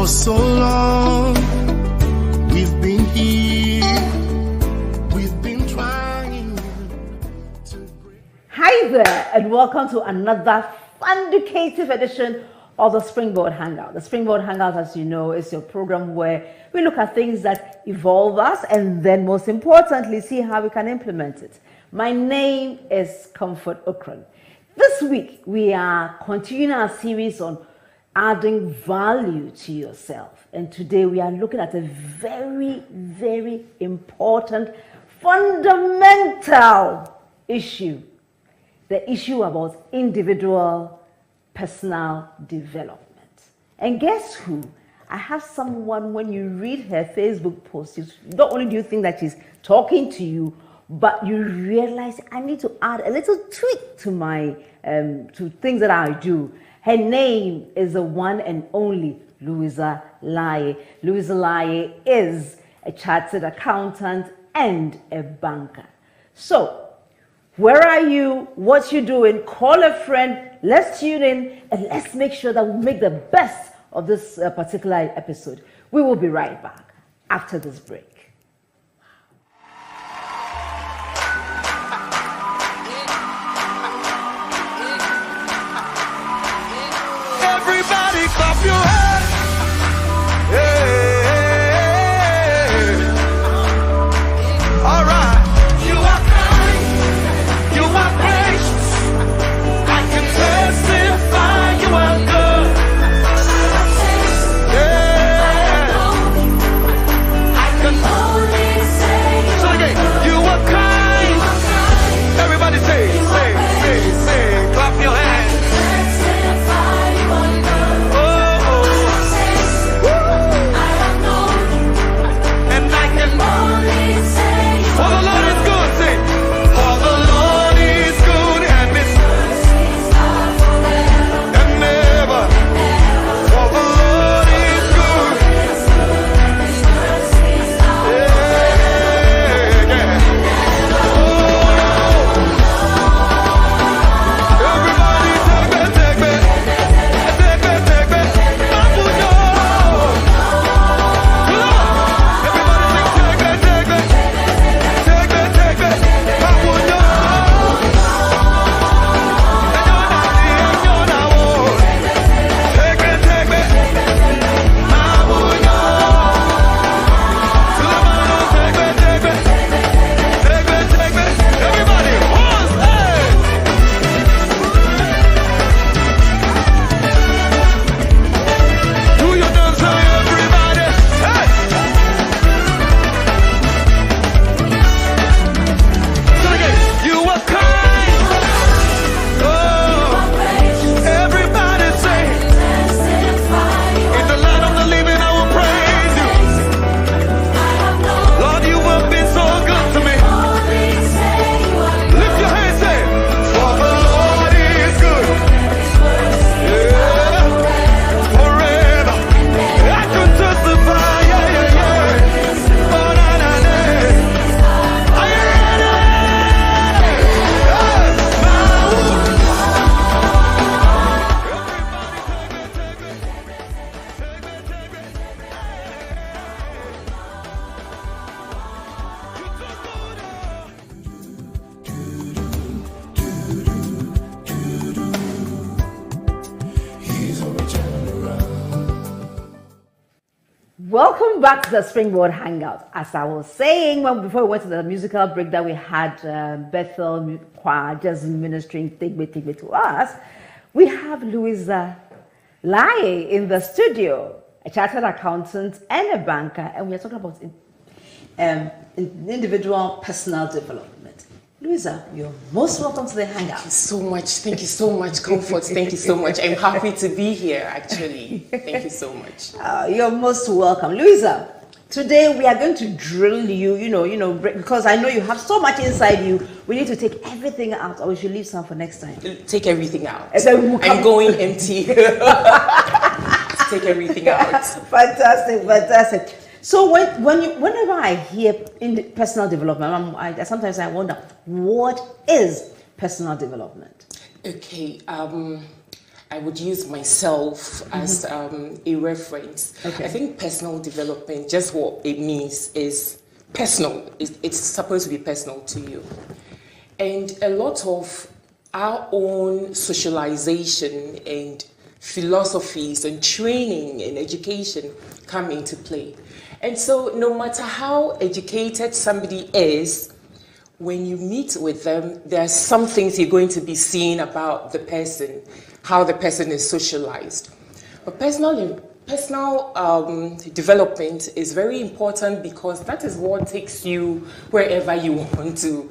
For so long, we've been here, we've been trying to break. Hi there, and welcome to another fundicative edition of the Springboard Hangout. The Springboard Hangout, as you know, is your program where we look at things that evolve us and then, most importantly, see how we can implement it. My name is Comfort Okran. This week, we are continuing our series on adding value to yourself. And today we are looking at a very, very important, fundamental issue. The issue about individual personal development. And guess who? I have someone, when you read her Facebook post, not only do you think that she's talking to you, but you realize I need to add a little tweak to my to things that I do. Her name is the one and only Louisa Laryea. Louisa Laryea is a chartered accountant and a banker. So, where are you? What you doing? Call a friend. Let's tune in and let's make sure that we make the best of this particular episode. We will be right back after this break. Everybody clap your hands. Yeah. All right. You are kind. You are gracious. I can testify you are good. Yeah. I can only say so again. You are kind. Everybody say. Clap your hands. Welcome back to the Springboard Hangout. As I was saying before we went to the musical break that we had Bethel Choir just ministering Take Me to us, we have Louisa Laryea in the studio, a chartered accountant and a banker, and we are talking about individual personal development. Louisa, you're most welcome to the Hangout. Thank you so much, Comfort. Thank you so much. I'm happy to be here, actually. Thank you so much. You're most welcome. Louisa, today we are going to drill you, because I know you have so much inside you. We need to take everything out, or we should leave some for next time. Take everything out. I'm going empty. Take everything out. Fantastic. So whenever I hear in personal development, sometimes I wonder, what is personal development? Okay. I would use myself as a reference. Okay. I think personal development, just what it means is personal. It's supposed to be personal to you. And a lot of our own socialization and philosophies and training and education come into play. And so no matter how educated somebody is, when you meet with them, there are some things you're going to be seeing about the person, how the person is socialized. But personal development is very important because that is what takes you wherever you want to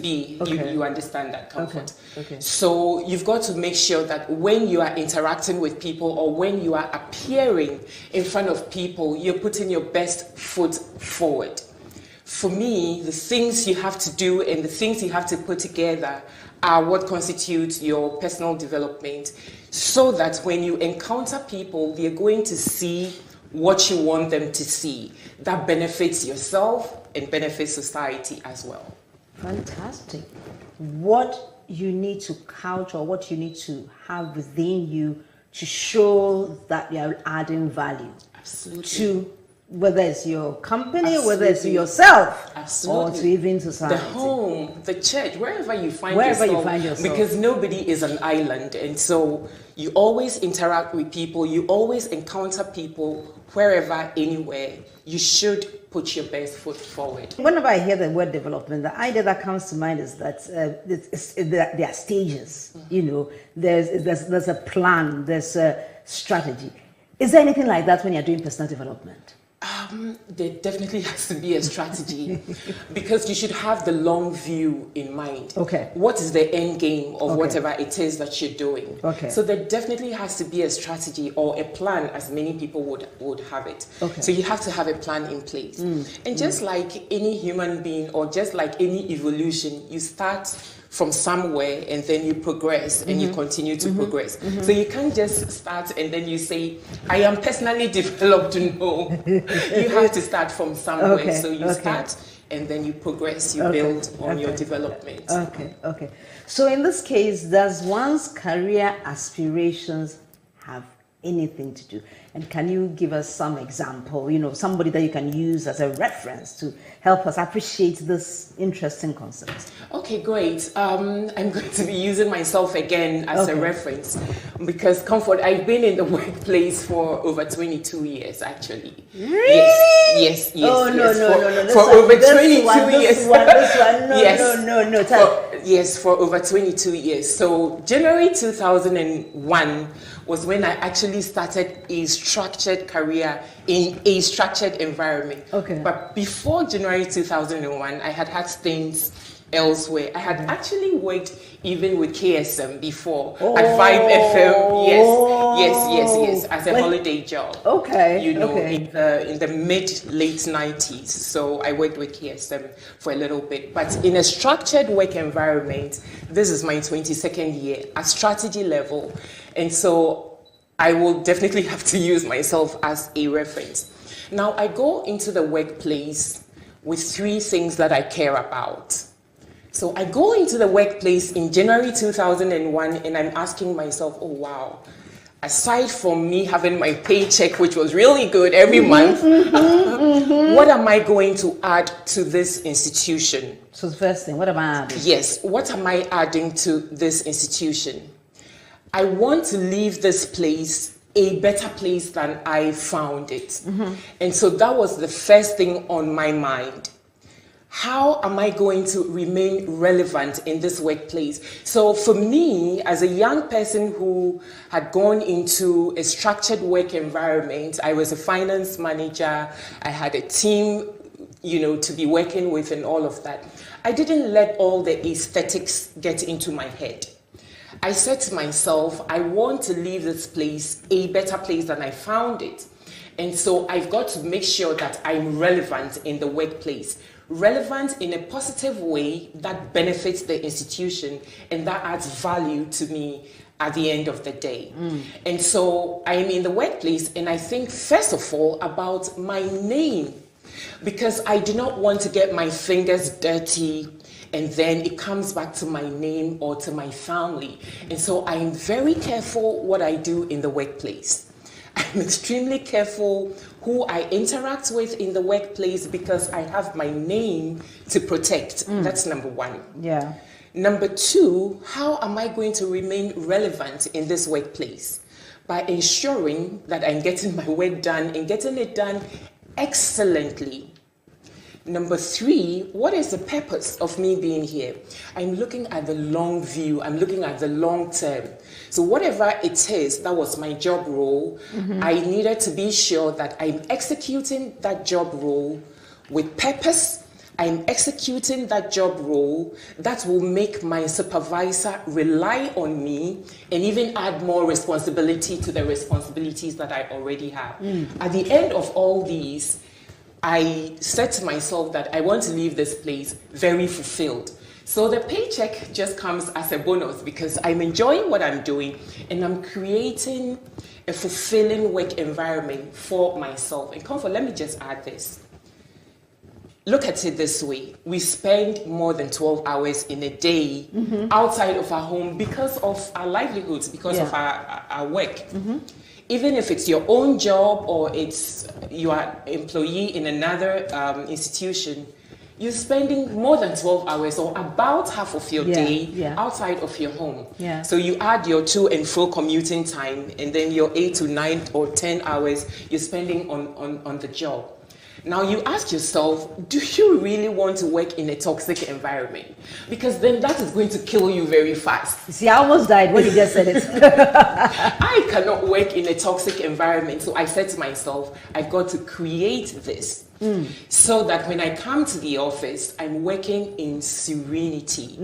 be. Okay. You understand that, Comfort. Okay. So you've got to make sure that when you are interacting with people or when you are appearing in front of people, you're putting your best foot forward. For me, the things you have to do and the things you have to put together are what constitutes your personal development, so that when you encounter people, they're going to see what you want them to see. That benefits yourself and benefits society as well. Fantastic. What you need to couch or what you need to have within you to show that you're adding value. Absolutely. To whether it's your company, Absolutely. whether it's yourself, Absolutely. or to even society. The home, the church, wherever you find yourself. Because nobody is an island. And so you always interact with people, you always encounter people wherever, anywhere. You should put your best foot forward. Whenever I hear the word development, the idea that comes to mind is that there are stages. You know, there's a plan, there's a strategy. Is there anything like that when you're doing personal development? There definitely has to be a strategy because you should have the long view in mind. Okay. What is the end game of whatever it is that you're doing? Okay. So there definitely has to be a strategy or a plan, as many people would have it. Okay. So you have to have a plan in place. And just like any human being or just like any evolution, you start from somewhere and then you progress and you continue to progress. So you can't just start and then you say, I am personally developed. No, you have to start from somewhere. Okay, So you start and then you progress, you build on your development. Okay. So in this case, does one's career aspirations have anything to do? And can you give us some example, you know, somebody that you can use as a reference to help us appreciate this interesting concept? Okay, great. I'm going to be using myself again as a reference because, Comfort, I've been in the workplace for over 22 years, actually. Really? Yes. Oh, no. For over 22 years. This one. No. Yes, for over 22 years. So January 2001 was when I actually started a structured career in a structured environment. Okay. But before January 2001, I had stints elsewhere. I had actually worked even with KSM before at 5FM. Yes, as a holiday job. Okay. You know, in the mid-late 90s. So I worked with KSM for a little bit. But in a structured work environment, this is my 22nd year at strategy level. And so I will definitely have to use myself as a reference. Now, I go into the workplace with 3 things that I care about. So I go into the workplace in January 2001 and I'm asking myself, oh wow, aside from me having my paycheck, which was really good every month, what am I going to add to this institution? So the first thing, what am I adding? Yes, what am I adding to this institution? I want to leave this place a better place than I found it. And so that was the first thing on my mind. How am I going to remain relevant in this workplace? So for me, as a young person who had gone into a structured work environment, I was a finance manager, I had a team, you know, to be working with and all of that. I didn't let all the aesthetics get into my head. I said to myself, I want to leave this place a better place than I found it. And so I've got to make sure that I'm relevant in the workplace. Relevant in a positive way that benefits the institution and that adds value to me at the end of the day. And so I'm in the workplace and I think first of all about my name, because I do not want to get my fingers dirty and then it comes back to my name or to my family. And so I'm very careful what I do in the workplace. I'm extremely careful who I interact with in the workplace because I have my name to protect. That's number one. Yeah. Number two, how am I going to remain relevant in this workplace? By ensuring that I'm getting my work done and getting it done excellently. Number three, what is the purpose of me being here? I'm looking at the long view. I'm looking at the long term. So whatever it is, that was my job role. I needed to be sure that I'm executing that job role with purpose. I'm executing that job role that will make my supervisor rely on me and even add more responsibility to the responsibilities that I already have. At the end of all these, I said to myself that I want to leave this place very fulfilled. So the paycheck just comes as a bonus because I'm enjoying what I'm doing and I'm creating a fulfilling work environment for myself. And Comfort, let me just add this. Look at it this way. We spend more than 12 hours in a day outside of our home because of our livelihoods, because of our work. Even if it's your own job or it's you are an employee in another institution, you're spending more than 12 hours or about half of your day outside of your home. So you add your to and fro commuting time and then your 8 to 9 or 10 hours you're spending on the job. Now you ask yourself, do you really want to work in a toxic environment? Because then that is going to kill you very fast. See, I almost died when you just said it. I cannot work in a toxic environment. So I said to myself, I've got to create this so that when I come to the office, I'm working in serenity.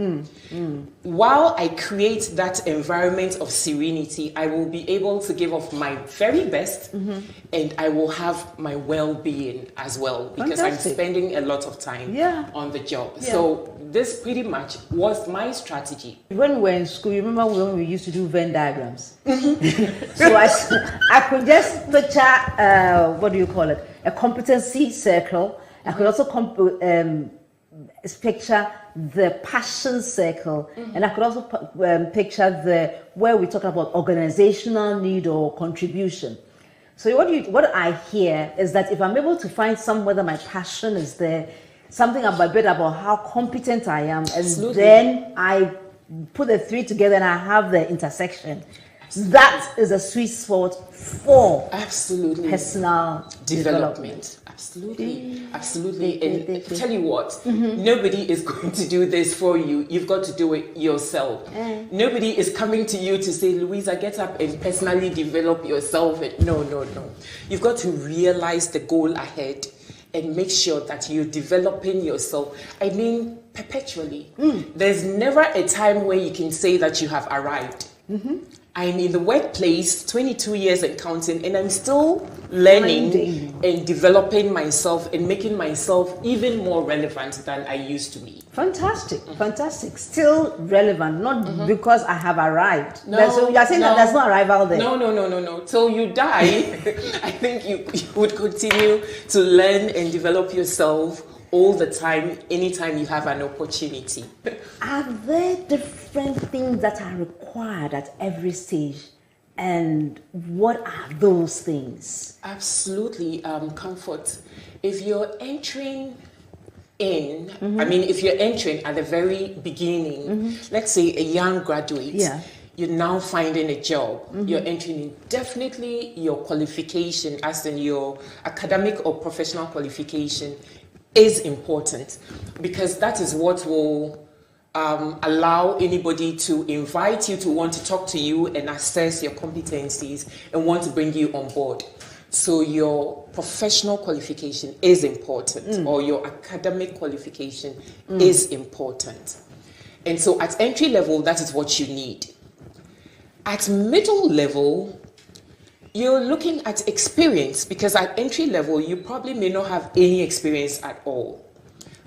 While I create that environment of serenity, I will be able to give off my very best and I will have my well-being as well because I'm spending a lot of time on the job. So this pretty much was my strategy. When we were in school, you remember when we used to do Venn diagrams? So I could just picture, what do you call it? A competency circle. I could also picture the passion circle, and I could also picture where we talk about organizational need or contribution. So what I hear is that if I'm able to find somewhere that my passion is there, something a bit about how competent I am, and then I put the three together and I have the intersection. That is a sweet spot for personal development. Absolutely. And tell you what, nobody is going to do this for you. You've got to do it yourself. Nobody is coming to you to say, Louisa, get up and personally develop yourself. No. You've got to realize the goal ahead and make sure that you're developing yourself. I mean, perpetually. There's never a time where you can say that you have arrived. I'm in the workplace 22 years and counting, and I'm still learning and developing myself and making myself even more relevant than I used to be. Fantastic. Still relevant, not because I have arrived. So you're saying that there's no arrival there? No. Till you die, I think you would continue to learn and develop yourself all the time, anytime you have an opportunity. Are there different things that are required at every stage? And what are those things? Absolutely, Comfort. If you're entering in, if you're entering at the very beginning, let's say a young graduate, you're now finding a job, you're entering in, definitely your qualification, as in your academic or professional qualification, is important because that is what will allow anybody to invite you, to want to talk to you and assess your competencies and want to bring you on board. So your professional qualification is important, or your academic qualification is important. And so at entry level, that is what you need. At middle level, you're looking at experience, because at entry level, you probably may not have any experience at all.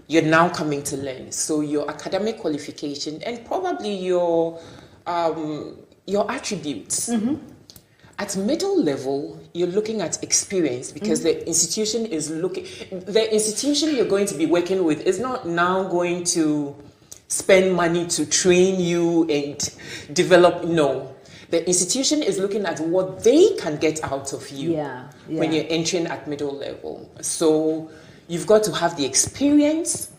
You're now coming to learn. So your academic qualification and probably your attributes. At middle level, you're looking at experience, because the institution you're going to be working with is not now going to spend money to train you and develop. No. The institution is looking at what they can get out of you when you're entering at middle level. So you've got to have the experience.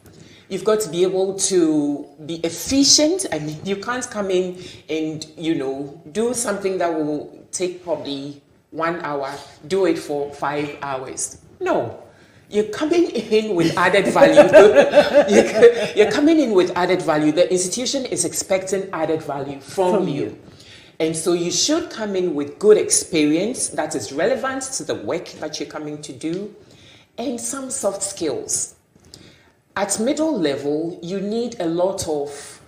You've got to be able to be efficient. I mean, you can't come in and, do something that will take probably 1 hour, do it for 5 hours. No. You're coming in with added value. You're coming in with added value. The institution is expecting added value from you. And so you should come in with good experience that is relevant to the work that you're coming to do, and some soft skills. At middle level, you need a lot of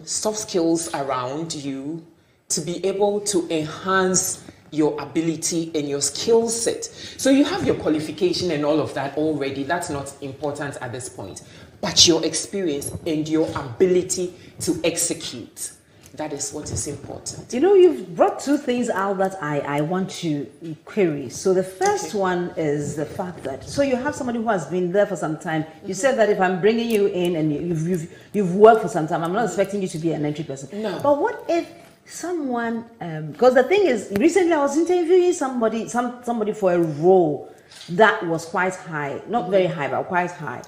soft skills around you to be able to enhance your ability and your skill set. So you have your qualification and all of that already. That's not important at this point. But your experience and your ability to execute, that is what is important. You've brought two things out that I want to query. So the first one is the fact that, so you have somebody who has been there for some time. You said that if I'm bringing you in and you've worked for some time, I'm not expecting you to be an entry person. No. But what if someone, because the thing is, recently I was interviewing somebody for a role that was quite high, not very high, but quite high.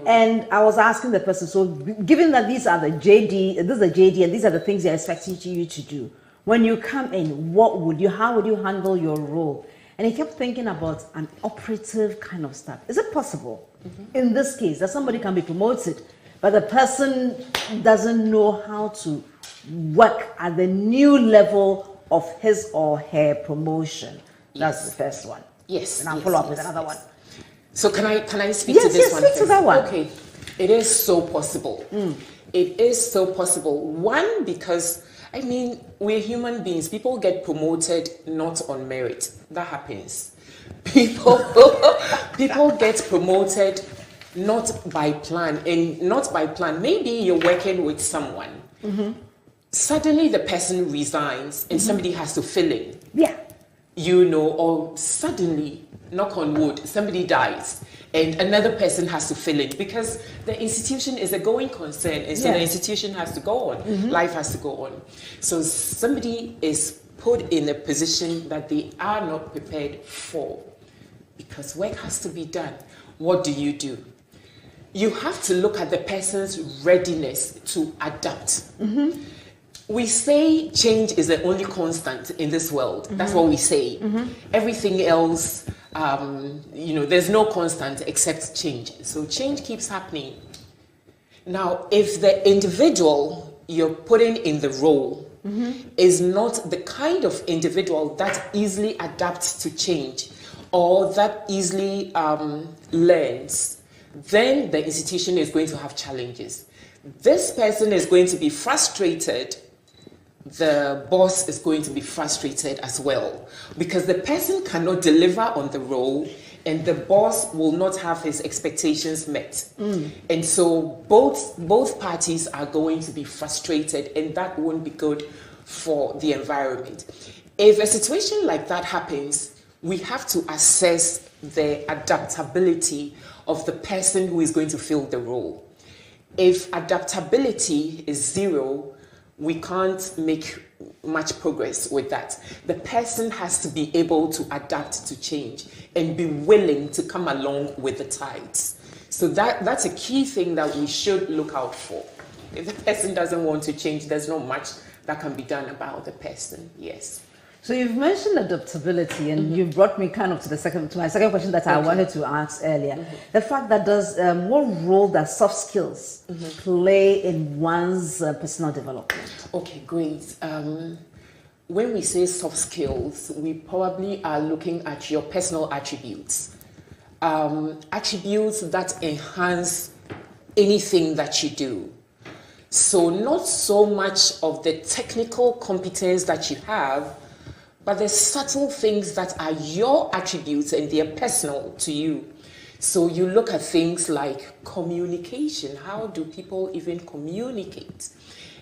And I was asking the person, so given that these are the JD, this is the JD, and these are the things they're expecting you to do, when you come in, how would you handle your role? And he kept thinking about an operative kind of stuff. Is it possible in this case that somebody can be promoted, but the person doesn't know how to work at the new level of his or her promotion? That's the first one. Yes. And I'll follow up with another one. So can I speak to this one? Yes, speak to that one. Okay. It is so possible. It is so possible. One, because, we're human beings. People get promoted not on merit. That happens. People get promoted not by plan. And not by plan. Maybe you're working with someone. Suddenly the person resigns and somebody has to fill in. Yeah. Or suddenly, knock on wood, somebody dies and another person has to fill in, because the institution is a going concern, and so the institution has to go on. Life has to go on. So somebody is put in a position that they are not prepared for, because work has to be done. What do? You have to look at the person's readiness to adapt. We say change is the only constant in this world. That's what we say. Everything else, there's no constant except change. So change keeps happening. Now, if the individual you're putting in the role is not the kind of individual that easily adapts to change or that easily learns, then the institution is going to have challenges. This person is going to be frustrated. The boss is going to be frustrated as well, because the person cannot deliver on the role and the boss will not have his expectations met. And so both parties are going to be frustrated, and that won't be good for the environment. If a situation like that happens, we have to assess the adaptability of the person who is going to fill the role. If adaptability is zero, we can't make much progress with that. The person has to be able to adapt to change and be willing to come along with the tides. So that's a key thing that we should look out for. If the person doesn't want to change, there's not much that can be done about the person. Yes. So you've mentioned adaptability, and you brought me kind of to my second question that I wanted to ask earlier. The fact that what role does soft skills play in one's personal development? Okay, great. When we say soft skills, we probably are looking at your personal attributes. Attributes that enhance anything that you do. So not so much of the technical competence that you have, but the subtle things that are your attributes and they are personal to you. So you look at things like communication. How do people even communicate?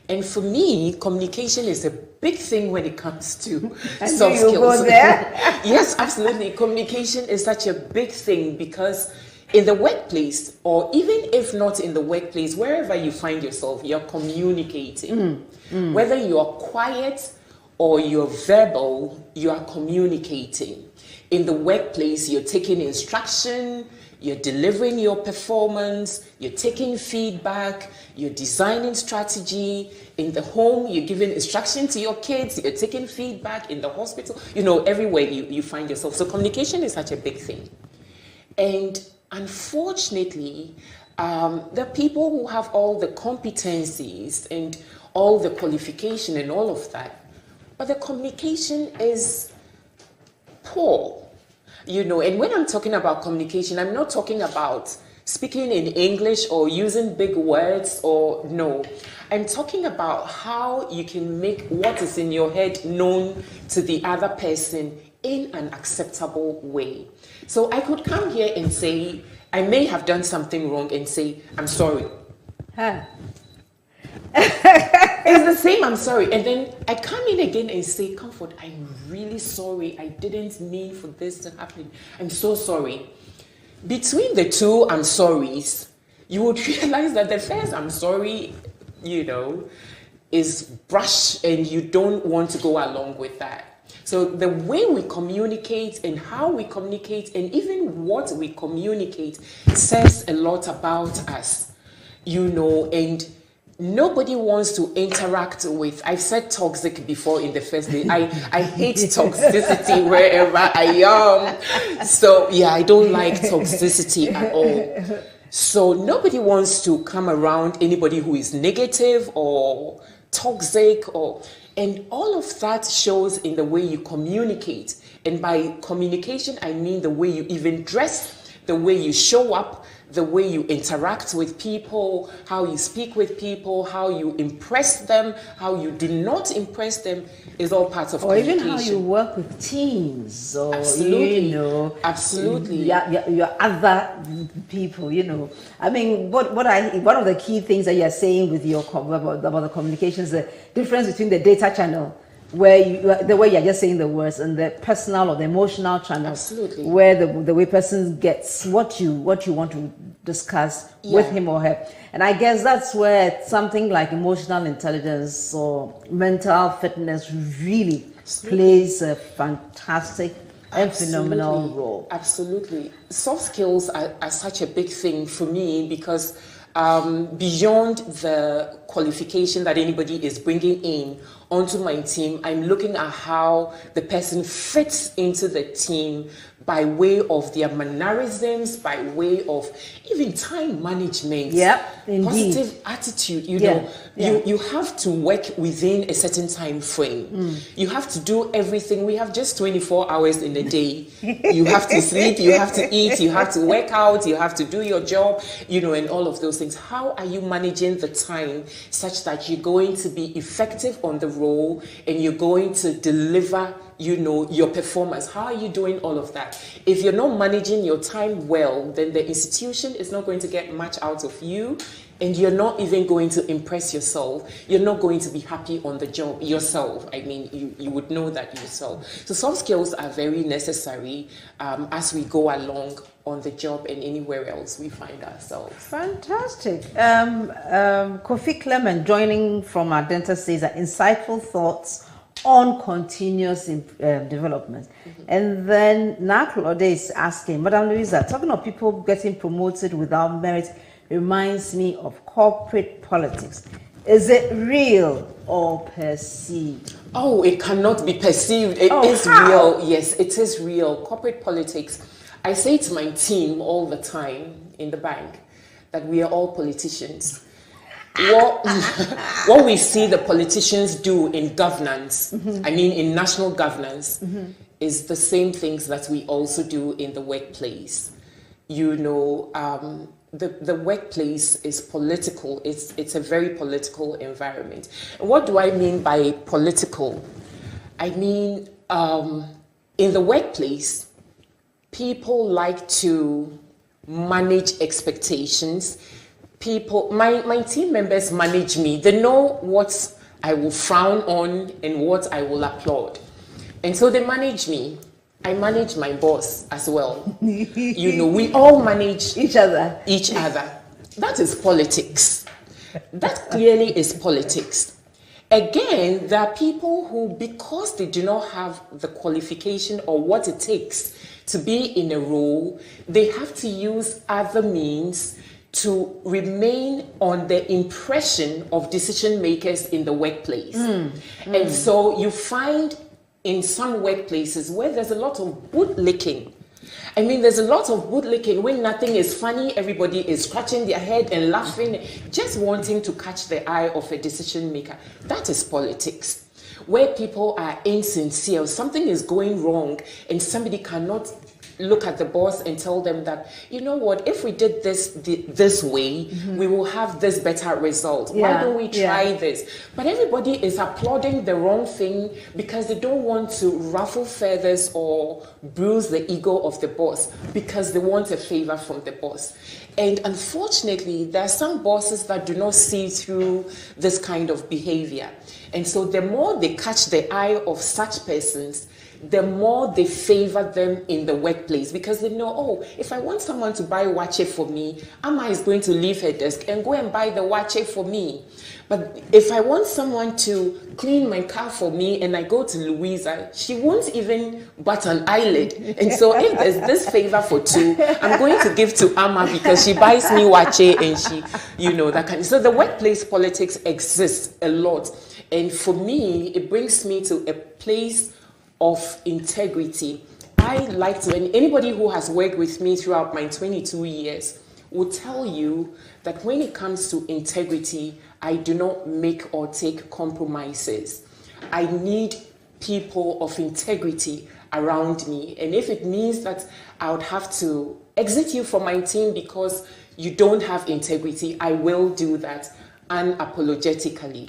And for me, communication is a big thing when it comes to soft skills. Go there? Yes, absolutely. Communication is such a big thing because in the workplace, or even if not in the workplace, wherever you find yourself, you're communicating. Whether you're quiet or you're verbal, you are communicating. In the workplace, you're taking instruction, you're delivering your performance, you're taking feedback, you're designing strategy. In the home, you're giving instruction to your kids, you're taking feedback. In the hospital, everywhere you find yourself. So communication is such a big thing. And unfortunately, the people who have all the competencies and all the qualification and all of that, but the communication is poor, And when I'm talking about communication, I'm not talking about speaking in English or using big words no. I'm talking about how you can make what is in your head known to the other person in an acceptable way. So I could come here and say, I may have done something wrong and say, I'm sorry. Huh. It's the same, I'm sorry. And then I come in again and say, Comfort, I'm really sorry. I didn't mean for this to happen. I'm so sorry. Between the two I'm sorries, you would realize that the first I'm sorry, is brush, and you don't want to go along with that. So the way we communicate and how we communicate and even what we communicate says a lot about us, and nobody wants to interact with, I've said toxic before in the first day. I hate toxicity wherever I am. So yeah, I don't like toxicity at all. So nobody wants to come around anybody who is negative or toxic and all of that shows in the way you communicate. And by communication, I mean the way you even dress, the way you show up, the way you interact with people, how you speak with people, how you impress them, how you do not impress them is all part of communication. Or even how you work with teams, or absolutely. Absolutely. Your other people, I mean, one of the key things that you're saying with your about the communications, the difference between the data channel, where the way you're just saying the words, and the personal or the emotional channel, absolutely, where the way person gets what you want to discuss with him or her. And I guess that's where something like emotional intelligence or mental fitness really plays a fantastic and phenomenal role. Absolutely. Soft skills are such a big thing for me because beyond the qualification that anybody is bringing in onto my team, I'm looking at how the person fits into the team by way of their mannerisms, by way of even time management, positive attitude. You have to work within a certain time frame. You have to do everything. We have just 24 hours in a day. You have to sleep, you have to eat, you have to work out, you have to do your job, and all of those things. How are you managing the time such that you're going to be effective on the role and you're going to deliver your performance? How are you doing all of that? If you're not managing your time well, then the institution is not going to get much out of you, and you're not even going to impress yourself. You're not going to be happy on the job yourself. I mean, you would know that yourself. So soft skills are very necessary as we go along on the job and anywhere else we find ourselves. Fantastic. Kofi Clement joining from our dentist says that insightful thoughts on continuous development. And then Claude is asking, Madam Louisa, talking of people getting promoted without merit reminds me of corporate politics. Is it real or perceived? Oh, it cannot be perceived. It is real. Yes, it is real. Corporate politics. I say to my team all the time in the bank that we are all politicians. What we see the politicians do in governance, I mean in national governance, is the same things that we also do in the workplace. The workplace is political. It's a very political environment. And what do I mean by political? I mean, in the workplace, people like to manage expectations. My team members manage me. They know what I will frown on and what I will applaud. And so they manage me. I manage my boss as well. You know, we all manage Each other. each other. That is politics. That clearly is politics. Again, there are people who, because they do not have the qualification or what it takes to be in a role, they have to use other means to remain on the impression of decision makers in the workplace. And so you find in some workplaces where there's a lot of bootlicking. I mean, there's a lot of bootlicking when nothing is funny, everybody is scratching their head and laughing, just wanting to catch the eye of a decision maker. That is politics. Where people are insincere, something is going wrong, and somebody cannot look at the boss and tell them that, you know what, if we did this way, we will have this better result. Why don't we try this? But everybody is applauding the wrong thing because they don't want to ruffle feathers or bruise the ego of the boss, because they want a favor from the boss. And unfortunately, there are some bosses that do not see through this kind of behavior. And so the more they catch the eye of such persons, the more they favor them in the workplace, because they know, oh, if I want someone to buy wache for me, Amma is going to leave her desk and go and buy the wache for me. But if I want someone to clean my car for me and I go to Louisa, she won't even bat an eyelid. And so if there's this favor for two, I'm going to give to Amma because she buys me wache and she, you know, that kind of. So the workplace politics exists a lot. And for me, it brings me to a place of integrity. I like to, and anybody who has worked with me throughout my 22 years will tell you that when it comes to integrity, I do not make or take compromises. I need people of integrity around me. And if it means that I would have to exit you from my team because you don't have integrity, I will do that unapologetically,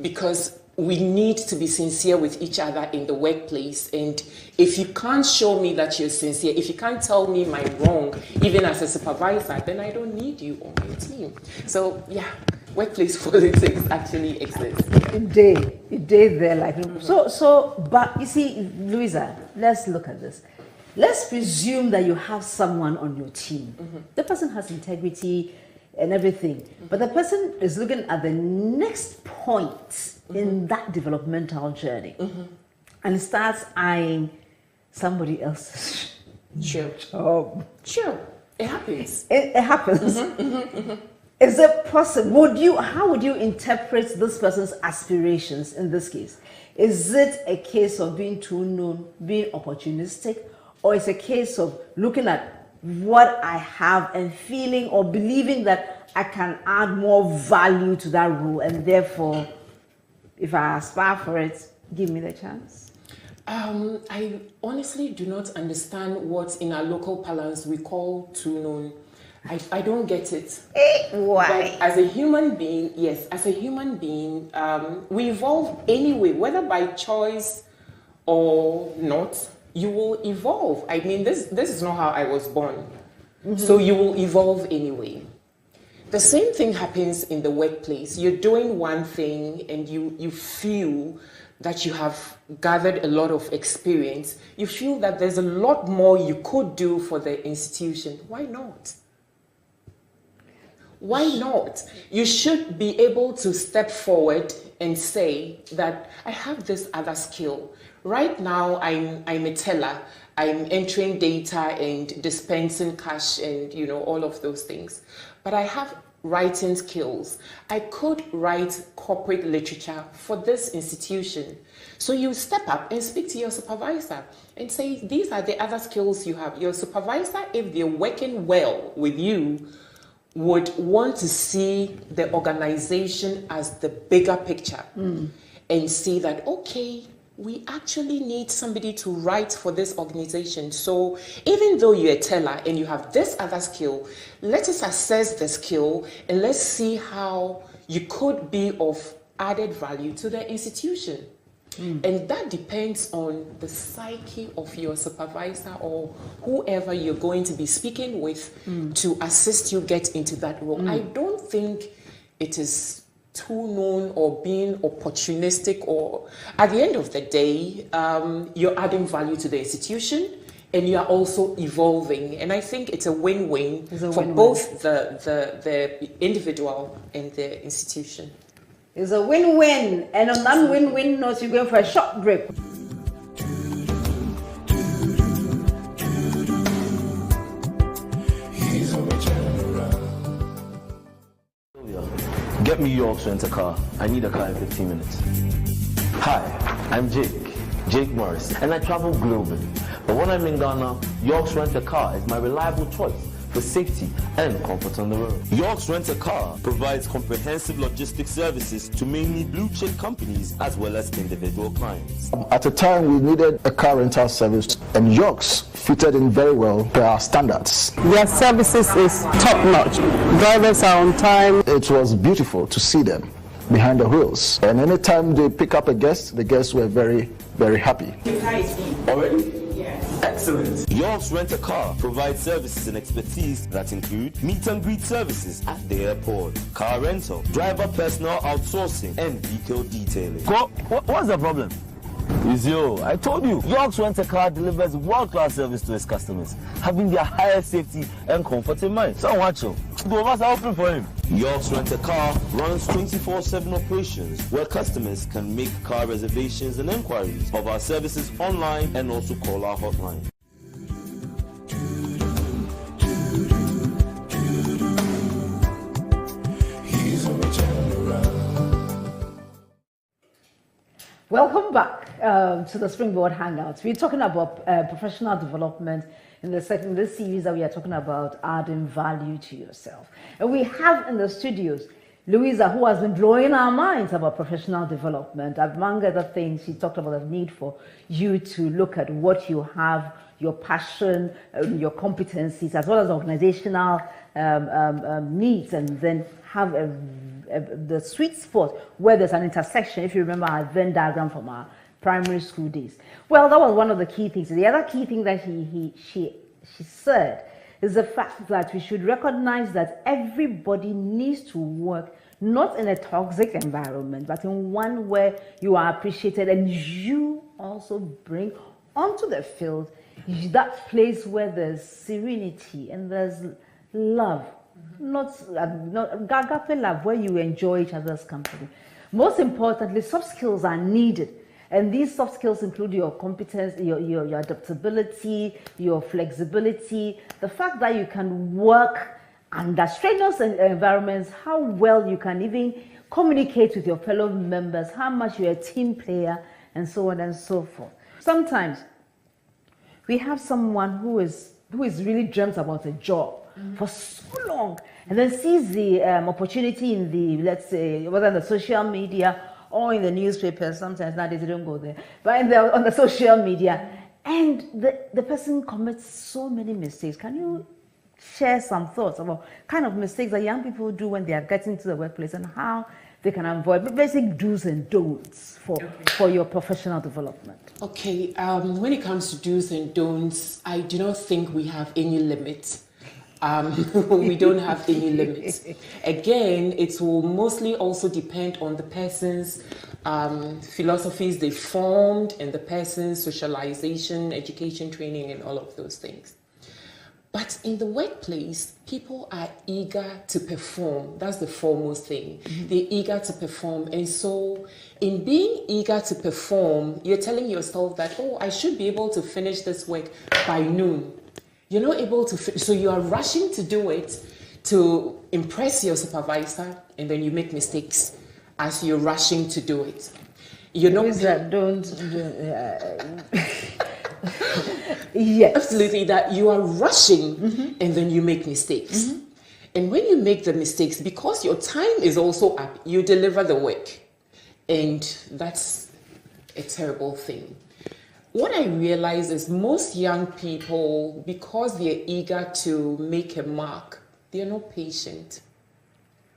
because we need to be sincere with each other in the workplace. And if you can't show me that you're sincere, if you can't tell me my wrong, even as a supervisor, then I don't need you on your team. So yeah, workplace politics actually exists. It did there, like but you see, Louisa, let's look at this. Let's presume that you have someone on your team. The person has integrity and everything, but the person is looking at the next point in that developmental journey and starts eyeing somebody else's job. Sure, it happens. It happens. Is it possible? How would you interpret this person's aspirations in this case? Is it a case of being too known, being opportunistic, or is it a case of looking at what I have and feeling or believing that I can add more value to that role, and therefore, if I aspire for it, give me the chance? I honestly do not understand what in our local parlance we call too known. I don't get it. Why? But as a human being, yes, as a human being, we evolve anyway, whether by choice or not. You will evolve. I mean, this is not how I was born. So you will evolve anyway. The same thing happens in the workplace. You're doing one thing and you feel that you have gathered a lot of experience. You feel that there's a lot more you could do for the institution. Why not? Why not? You should be able to step forward and say that I have this other skill. Right now, I'm a teller. I'm entering data and dispensing cash and, you know, all of those things. But I have writing skills. I could write corporate literature for this institution. So you step up and speak to your supervisor and say, these are the other skills you have. Your supervisor, if they're working well with you, would want to see the organization as the bigger picture and see that, okay, we actually need somebody to write for this organization. So even though you're a teller and you have this other skill, let us assess the skill and let's see how you could be of added value to the institution. And that depends on the psyche of your supervisor or whoever you're going to be speaking with to assist you get into that role. I don't think it is too known or being opportunistic, or at the end of the day, you're adding value to the institution and you are also evolving. And I think it's a win-win for both the individual and the institution. It's a win-win. And on that win-win note, you're going for a short break. Get me York's rent-a-car. I need a car in 15 minutes. Hi, I'm Jake Morris, and I travel globally. But when I'm in Ghana, York's Rent-A-Car is my reliable choice for safety and comfort on the road. York's Rent-A-Car provides comprehensive logistics services to mainly blue-chip companies as well as individual clients. At the time, we needed a car rental service, and York's fitted in very well per our standards. Their services is top-notch. Drivers are on time. It was beautiful to see them behind the wheels. And anytime they pick up a guest, the guests were very, very happy. Already? Yes. Excellent. York's Rent-A-Car provides services and expertise that include meet and greet services at the airport, car rental, driver personal outsourcing, and vehicle detailing. What's the problem? Easy. I told you, York's Rent-A-Car delivers world-class service to its customers, having their highest safety and comfort in mind. So watch you. Two of us are open for him. York's Rent-A-Car runs 24/7 operations where customers can make car reservations and inquiries of our services online and also call our hotline. Welcome back to the Springboard Hangouts. We're talking about professional development in this series that we are talking about adding value to yourself. And we have in the studios Louisa, who has been blowing our minds about professional development. Among other things, she talked about the need for you to look at what you have, your passion, your competencies, as well as organizational needs, and then have the sweet spot where there's an intersection, if you remember our Venn diagram from our primary school days. Well, that was one of the key things. The other key thing that she said is the fact that we should recognize that everybody needs to work not in a toxic environment, but in one where you are appreciated and you also bring onto the field that place where there's serenity and there's love. Not agape love, where you enjoy each other's company. Most importantly, soft skills are needed, and these soft skills include your competence, your adaptability, your flexibility, the fact that you can work under strenuous environments, how well you can even communicate with your fellow members, how much you're a team player, and so on and so forth. Sometimes we have someone who is really dreamt about a job for so long, and then sees the opportunity in the, let's say, whether on the social media or in the newspaper. Sometimes nowadays they don't go there, but on the social media, and the person commits so many mistakes. Can you share some thoughts about kind of mistakes that young people do when they are getting to the workplace and how they can avoid basic do's and don'ts for your professional development? Okay, when it comes to do's and don'ts, I do not think we have any limits. We don't have any limits. Again, it will mostly also depend on the person's philosophies they formed and the person's socialization, education, training, and all of those things. But in the workplace, people are eager to perform. That's the foremost thing. They're eager to perform. And so in being eager to perform, you're telling yourself that, oh, I should be able to finish this work by noon. You're not able to, so you are rushing to do it to impress your supervisor, and then you make mistakes as you're rushing to do it. You're not. Yes. Absolutely, that you are rushing and then you make mistakes. And when you make the mistakes, because your time is also up, you deliver the work. And that's a terrible thing. What I realize is most young people, because they're eager to make a mark, they're not patient.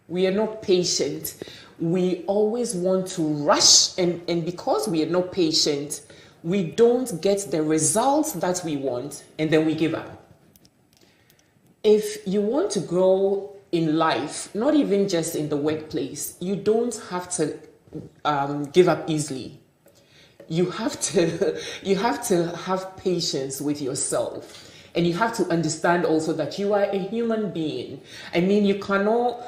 We are not patient. We always want to rush, and because we are not patient, we don't get the results that we want, and then we give up. If you want to grow in life, not even just in the workplace, you don't have to give up easily. You have to have patience with yourself. And you have to understand also that you are a human being. I mean, you cannot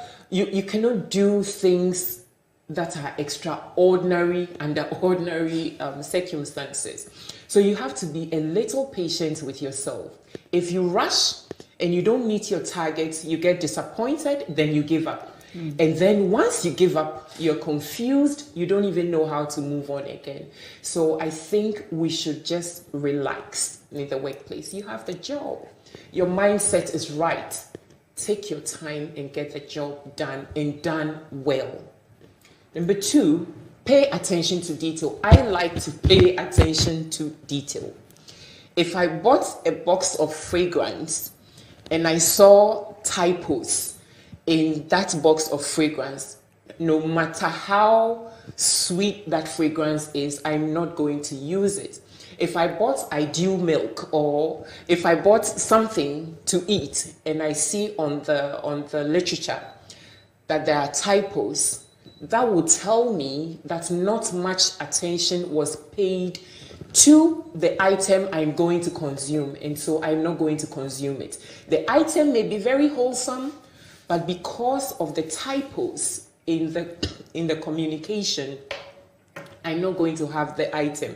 do things that are extraordinary under ordinary circumstances. So you have to be a little patient with yourself. If you rush and you don't meet your targets, you get disappointed, then you give up. And then once you give up, you're confused, you don't even know how to move on again. So I think we should just relax in the workplace. You have the job. Your mindset is right. Take your time and get the job done, and done well. Number 2, pay attention to detail. I like to pay attention to detail. If I bought a box of fragrance and I saw typos in that box of fragrance, no matter how sweet that fragrance is, I'm not going to use it. If I bought Ideal milk, or if I bought something to eat and I see on the literature that there are typos, that would tell me that not much attention was paid to the item I'm going to consume, and so I'm not going to consume it. The item may be very wholesome, but because of the typos in the communication, I'm not going to have the item.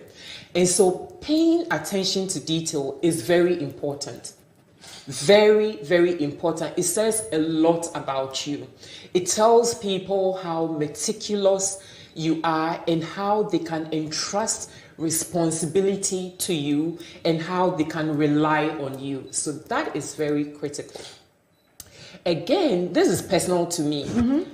And so paying attention to detail is very important. Very, very important. It says a lot about you. It tells people how meticulous you are and how they can entrust responsibility to you and how they can rely on you. So that is very critical. Again, this is personal to me.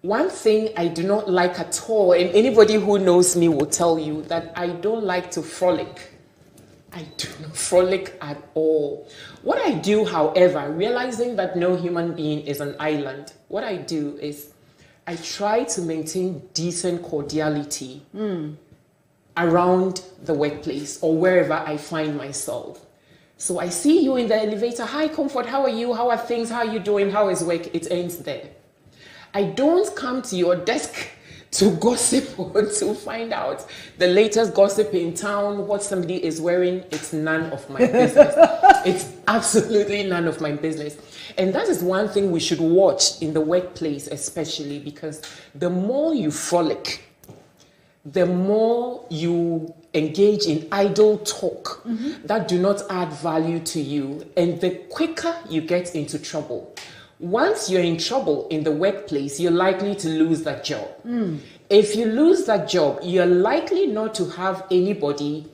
One thing I do not like at all, and anybody who knows me will tell you, that I don't like to frolic. I do not frolic at all. What I do, however, realizing that no human being is an island, what I do is I try to maintain decent cordiality around the workplace or wherever I find myself. So I see you in the elevator. Hi, Comfort, how are you? How are things? How are you doing? How is work? It ends there. I don't come to your desk to gossip or to find out the latest gossip in town, what somebody is wearing. It's none of my business. It's absolutely none of my business. And that is one thing we should watch in the workplace, especially because the more you frolic, the more you engage in idle talk that do not add value to you, and the quicker you get into trouble. Once you're in trouble in the workplace, you're likely to lose that job. If you lose that job, you're likely not to have anybody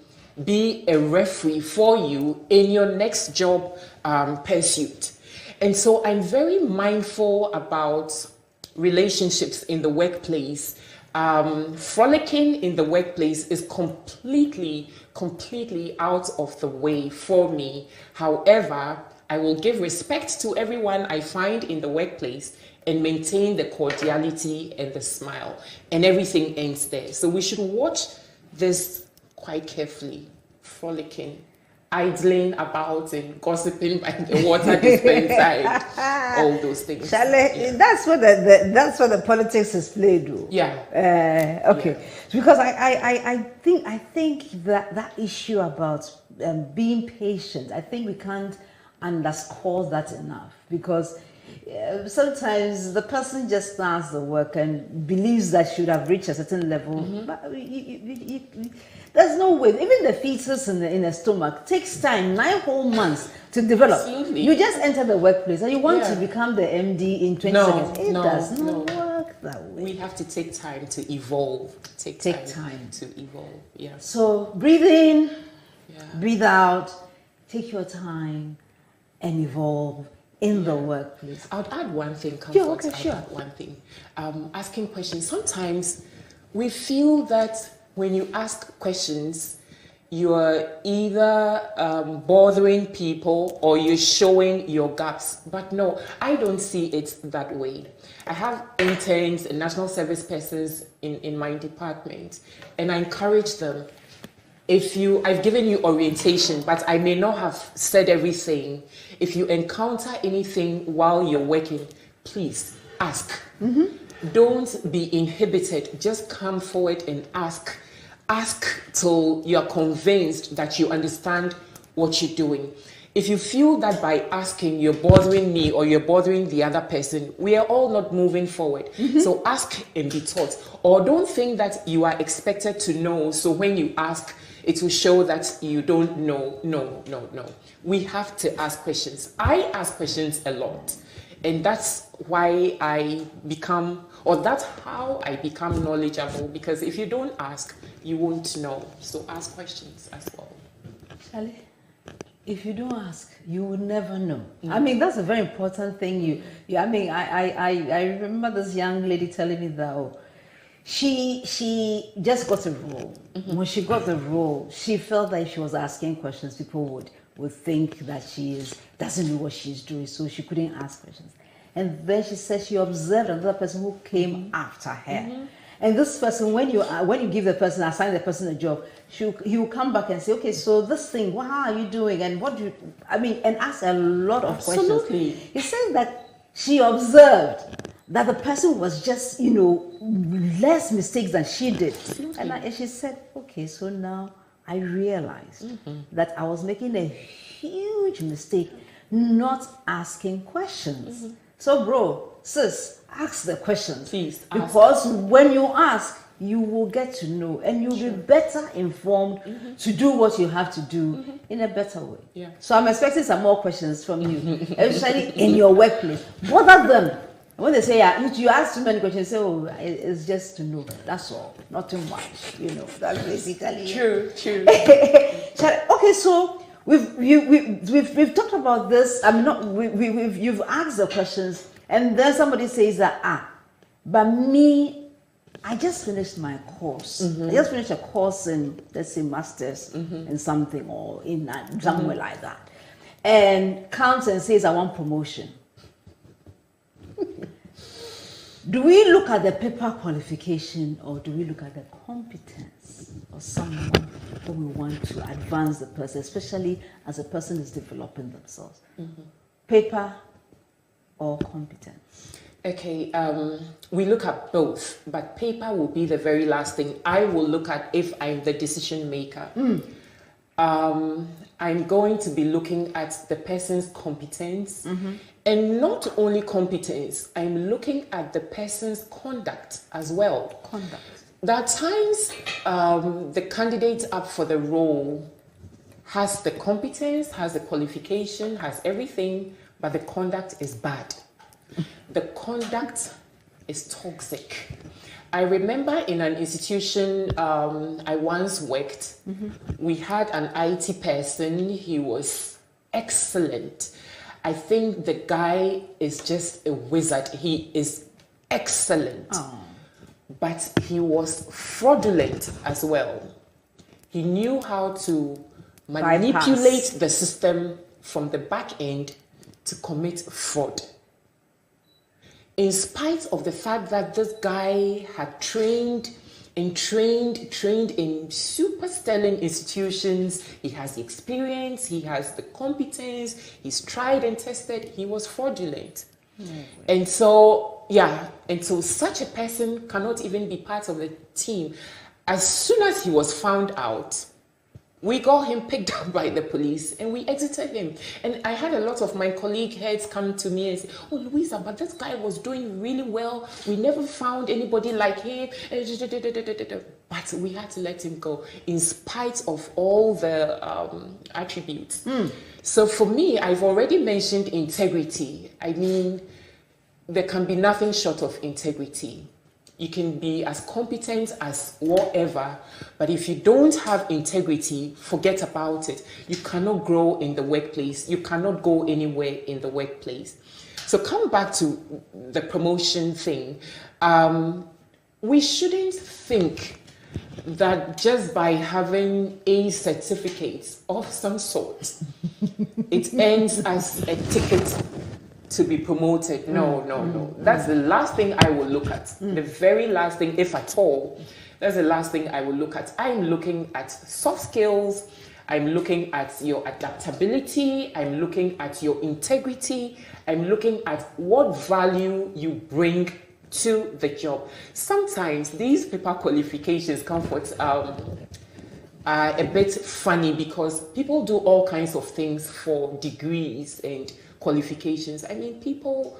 be a referee for you in your next job pursuit. And so I'm very mindful about relationships in the workplace. Frolicking in the workplace is completely out of the way for me. However, I will give respect to everyone I find in the workplace and maintain the cordiality and the smile, and everything ends there. So we should watch this quite carefully. Frolicking, idling about and gossiping by the water dispenser, all those things. Charlie, that's what the politics is played. Though. Yeah. Okay. Yeah. Because I think that issue about being patient, I think we can't underscore that enough, because sometimes the person just starts the work and believes that should have reached a certain level, but there's no way. Even the fetus in the stomach takes time, 9 whole months to develop. Absolutely. You just enter the workplace and you want to become the MD in 20 seconds. It does not work that way. We have to take time to evolve. Take time to evolve. Yeah. So breathe in, breathe out, take your time and evolve in the workplace. I'll add one thing, Comfort. Yeah, okay, sure. I'll add one thing. Asking questions. Sometimes we feel that when you ask questions, you're either bothering people or you're showing your gaps. But no, I don't see it that way. I have interns and national service persons in my department, and I encourage them. I've given you orientation, but I may not have said everything. If you encounter anything while you're working, please ask. Don't be inhibited. Just come forward and ask. Ask till you're convinced that you understand what you're doing. If you feel that by asking you're bothering me or you're bothering the other person, we are all not moving forward. So ask and be taught. Or don't think that you are expected to know. So when you ask, it will show that you don't know. No. We have to ask questions. I ask questions a lot. And that's why that's how I become knowledgeable. Because if you don't ask, you won't know. So ask questions as well. Charlie, if you don't ask, you will never know. I mean, that's a very important thing. I remember this young lady telling me that she just got a role. When she got the role, she felt that if she was asking questions, people would think that she doesn't know what she's doing, so she couldn't ask questions. And then she said she observed another person who came after her. And this person, when you assign the person a job, he will come back and say, okay, so this thing, how are you doing? And and ask a lot of questions. He said that she observed that the person was just, less mistakes than she did. And she said, okay, so now I realized that I was making a huge mistake not asking questions. So bro, sis, ask the questions. Please ask. Because when you ask, you will get to know and you'll be better informed to do what you have to do in a better way. Yeah. So I'm expecting some more questions from you, especially in your workplace. Bother them. When they say, if you ask too many questions, say, oh, it's just to know. That's all. Not too much. That's basically True. Okay, so we've talked about this. You've asked the questions, and then somebody says that but me, I just finished my course. I just finished a course in, let's say, masters in something or in somewhere like that, and comes and says I want promotion. Do we look at the paper qualification or do we look at the competence of someone who we want to advance the person, especially as a person is developing themselves? Paper or competence? Okay, we look at both, but paper will be the very last thing I will look at if I'm the decision maker. I'm going to be looking at the person's competence, and not only competence, I'm looking at the person's conduct as well. There are times the candidate up for the role has the competence, has the qualification, has everything, but the conduct is bad. The conduct is toxic. I remember in an institution I once worked, we had an IT person. He was excellent. I think the guy is just a wizard. He is excellent. But he was fraudulent as well. He knew how to manipulate the system from the back end to commit fraud. In spite of the fact that this guy had trained in super sterling institutions, he has the experience, he has the competence, he's tried and tested, he was fraudulent. And so such a person cannot even be part of the team. As soon as he was found out, we got him picked up by the police and we exited him. And I had a lot of my colleague heads come to me and say, oh, Louisa, but this guy was doing really well. We never found anybody like him. But we had to let him go in spite of all the attributes. So for me, I've already mentioned integrity. I mean, there can be nothing short of integrity. You can be as competent as whatever, but if you don't have integrity, forget about it. You cannot grow in the workplace. You cannot go anywhere in the workplace. So come back to the promotion thing. We shouldn't think that just by having a certificate of some sort, it ends as a ticket to be promoted. No. That's the last thing I will look at. The very last thing, if at all, that's the last thing I will look at. I'm looking at soft skills. I'm looking at your adaptability. I'm looking at your integrity. I'm looking at what value you bring to the job. Sometimes these paper qualifications, Comfort, are a bit funny because people do all kinds of things for degrees and qualifications. I mean, people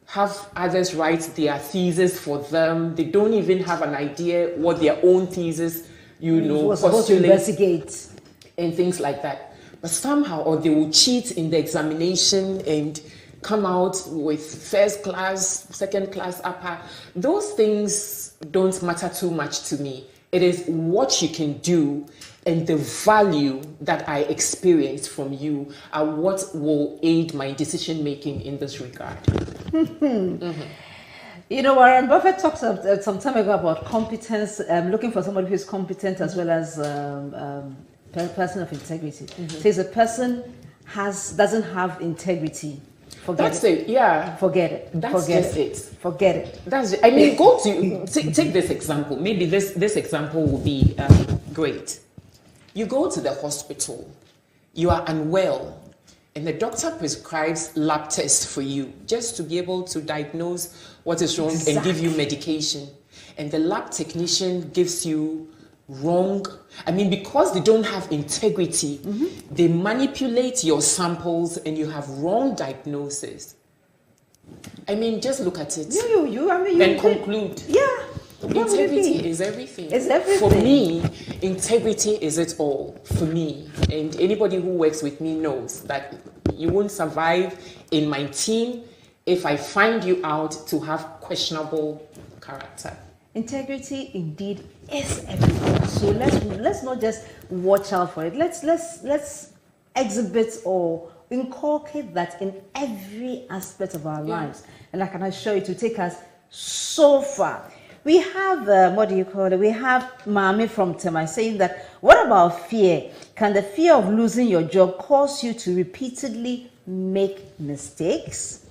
have others write their thesis for them. They don't even have an idea what their own thesis, was supposed to investigate and things like that. But somehow, or they will cheat in the examination and come out with first class, second class, upper. Those things don't matter too much to me. It is what you can do and the value that I experience from you are what will aid my decision making in this regard. You know, Warren Buffett talks some time ago about competence, looking for somebody who's competent as well as person of integrity. Says a person doesn't have integrity. Forget it. Yeah. Forget it. That's just it. Forget it. That's it. I mean, go to take this example. Maybe this example will be great. You go to the hospital, you are unwell, and the doctor prescribes lab tests for you just to be able to diagnose what is wrong and give you medication. And the lab technician gives you wrong. I mean, because they don't have integrity, they manipulate your samples and you have wrong diagnosis. I mean, just look at it and conclude. Yeah. Integrity is everything. It's everything. For me, integrity is it all. For me, and anybody who works with me knows that you won't survive in my team if I find you out to have questionable character. Integrity indeed is everything. So let's not just watch out for it. Let's exhibit or inculcate that in every aspect of our lives. And I can assure you to take us so far. We have, what do you call it? We have Mami from Tema saying that, what about fear? Can the fear of losing your job cause you to repeatedly make mistakes?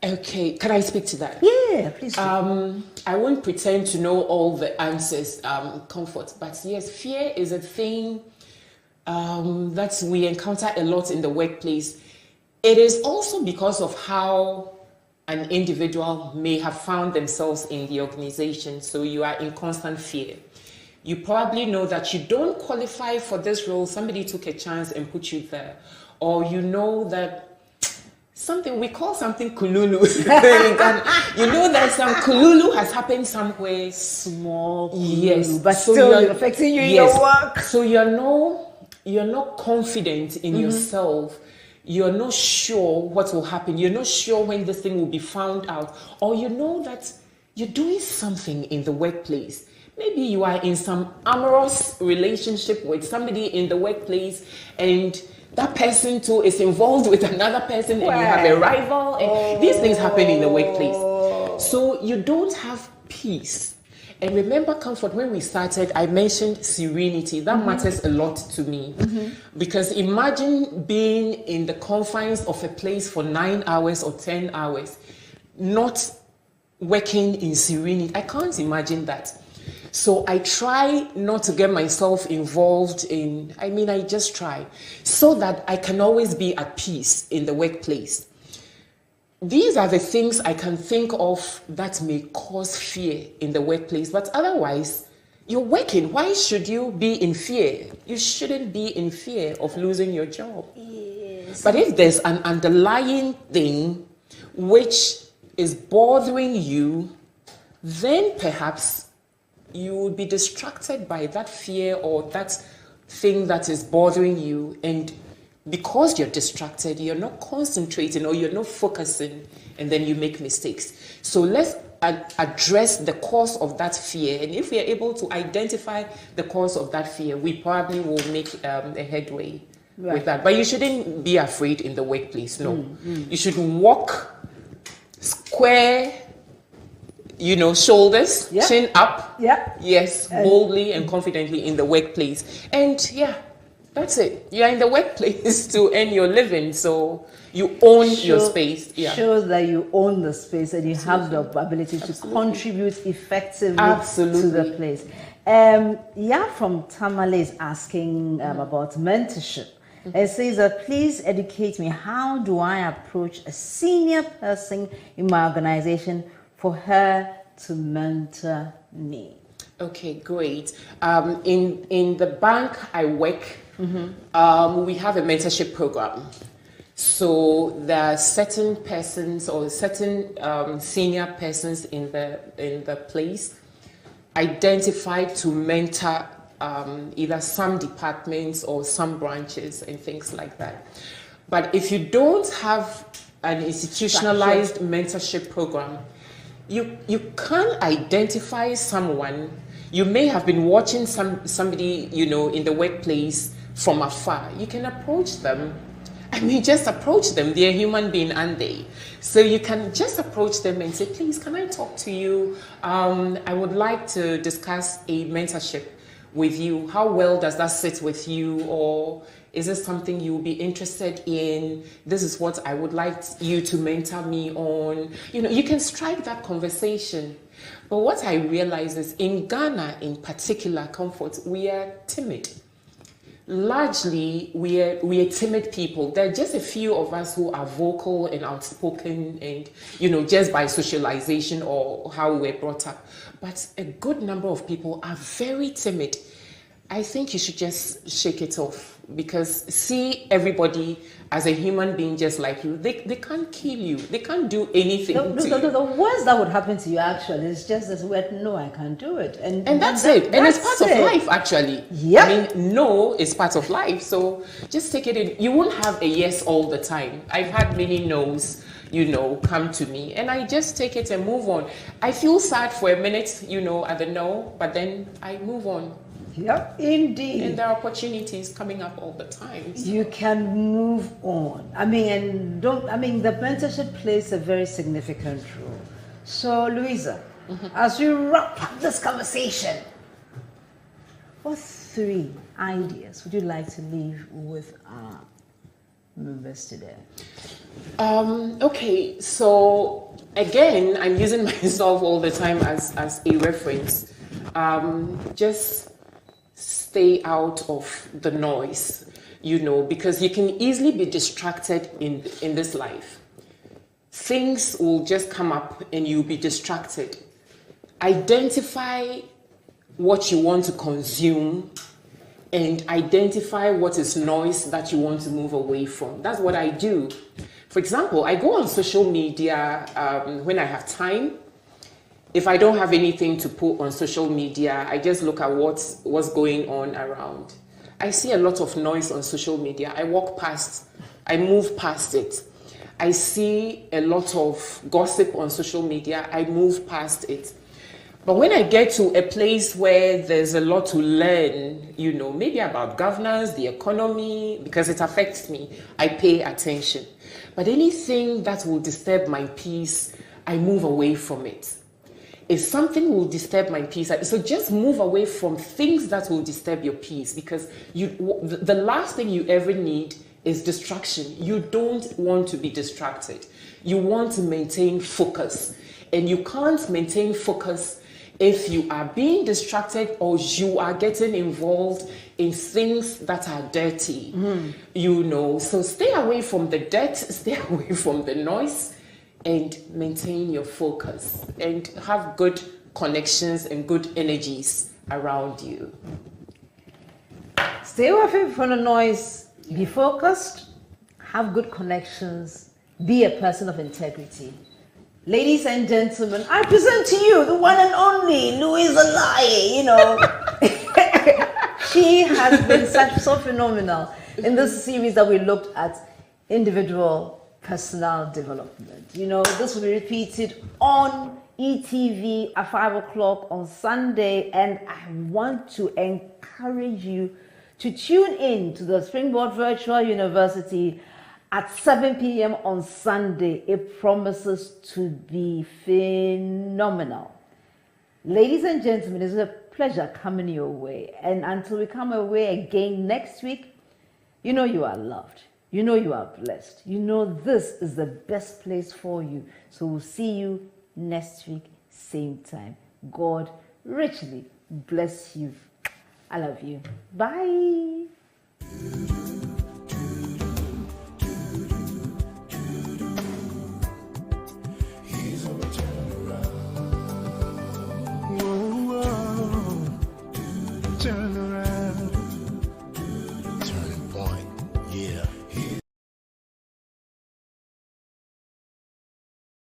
Okay, can I speak to that? Yeah, please. I won't pretend to know all the answers, Comfort, but yes, fear is a thing that we encounter a lot in the workplace. It is also because of how an individual may have found themselves in the organization, so you are in constant fear. You probably know that you don't qualify for this role, somebody took a chance and put you there. Or you know that we call something kululu. You know that some kululu has happened somewhere. Small kululu, yes, but so still affecting you in your work. So you're not confident in yourself. You're not sure what will happen. You're not sure when this thing will be found out. Or you know that you're doing something in the workplace. Maybe you are in some amorous relationship with somebody in the workplace and that person too is involved with another person and you have a rival. And these things happen in the workplace. So you don't have peace. And remember, Comfort, when we started, I mentioned serenity. That matters a lot to me. Because imagine being in the confines of a place for 9 hours or 10 hours, not working in serenity. I can't imagine that. So I try not to get myself involved in, I just try, so that I can always be at peace in the workplace. These are the things I can think of that may cause fear in the workplace. But otherwise, you're working. Why should you be in fear? You shouldn't be in fear of losing your job. Yes. But if there's an underlying thing which is bothering you, then perhaps you will be distracted by that fear or that thing that is bothering you, and because you're distracted, you're not concentrating or you're not focusing, and then you make mistakes. So let's address the cause of that fear. And if we are able to identify the cause of that fear, we probably will make a headway with that. But you shouldn't be afraid in the workplace, no. You should walk square, shoulders, chin up. Yes, boldly and confidently in the workplace. And that's it. You're in the workplace to earn your living, so you own your space. Yeah. Shows that you own the space and you have the ability to contribute effectively to the place. From Tamale is asking about mentorship. It says that please educate me. How do I approach a senior person in my organization for her to mentor me? Okay, great. In the bank I work, we have a mentorship program. So there are certain persons or certain senior persons in the place identified to mentor either some departments or some branches and things like that. But if you don't have an institutionalized mentorship program, you can't identify someone. You may have been watching somebody, in the workplace from afar. You can approach them. Just approach them. They're a human being, aren't they? So you can just approach them and say, please, can I talk to you? I would like to discuss a mentorship with you. How well does that sit with you? Or is this something you will be interested in? This is what I would like you to mentor me on. You can strike that conversation. But what I realize is in Ghana in particular, Comfort, we are timid. Largely, we are timid people. There are just a few of us who are vocal and outspoken and, just by socialization or how we were brought up. But a good number of people are very timid. I think you should just shake it off because see everybody as a human being just like you. They can't kill you. They can't do anything to you. The worst that would happen to you actually is just this word, no, I can't do it. And that's it. And it's part of life actually. Yeah. No is part of life. So just take it in. You won't have a yes all the time. I've had many no's, come to me and I just take it and move on. I feel sad for a minute, at the no, but then I move on. Yep, indeed. And there are opportunities coming up all the time. So. You can move on. The mentorship plays a very significant role. So, Louisa, as we wrap up this conversation, what 3 ideas would you like to leave with our members today? Okay, so again, I'm using myself all the time as a reference. Just stay out of the noise, because you can easily be distracted in this life. Things will just come up and you'll be distracted. Identify what you want to consume and identify what is noise that you want to move away from. That's what I do. For example, I go on social media when I have time. If I don't have anything to put on social media, I just look at what's going on around. I see a lot of noise on social media. I move past it. I see a lot of gossip on social media. I move past it. But when I get to a place where there's a lot to learn, maybe about governance, the economy, because it affects me, I pay attention. But anything that will disturb my peace, I move away from it. If something will disturb my peace, so just move away from things that will disturb your peace, because the last thing you ever need is distraction. You don't want to be distracted. You want to maintain focus. And you can't maintain focus if you are being distracted or you are getting involved in things that are dirty. So stay away from the dirt, stay away from the noise, and maintain your focus and have good connections and good energies around you. Stay away from the noise, be focused, have good connections, be a person of integrity. Ladies and gentlemen, I present to you the one and only Louisa Laryea. She has been so phenomenal in this series that we looked at individual personal development. This will be repeated on ETV at 5 o'clock on Sunday, and I want to encourage you to tune in to the Springboard Virtual University at 7 p.m. on Sunday. It promises to be phenomenal. Ladies and gentlemen, it's a pleasure coming your way. And until we come away again next week, you are loved. You know you are blessed. You know this is the best place for you. So we'll see you next week, same time. God richly bless you. I love you. Bye.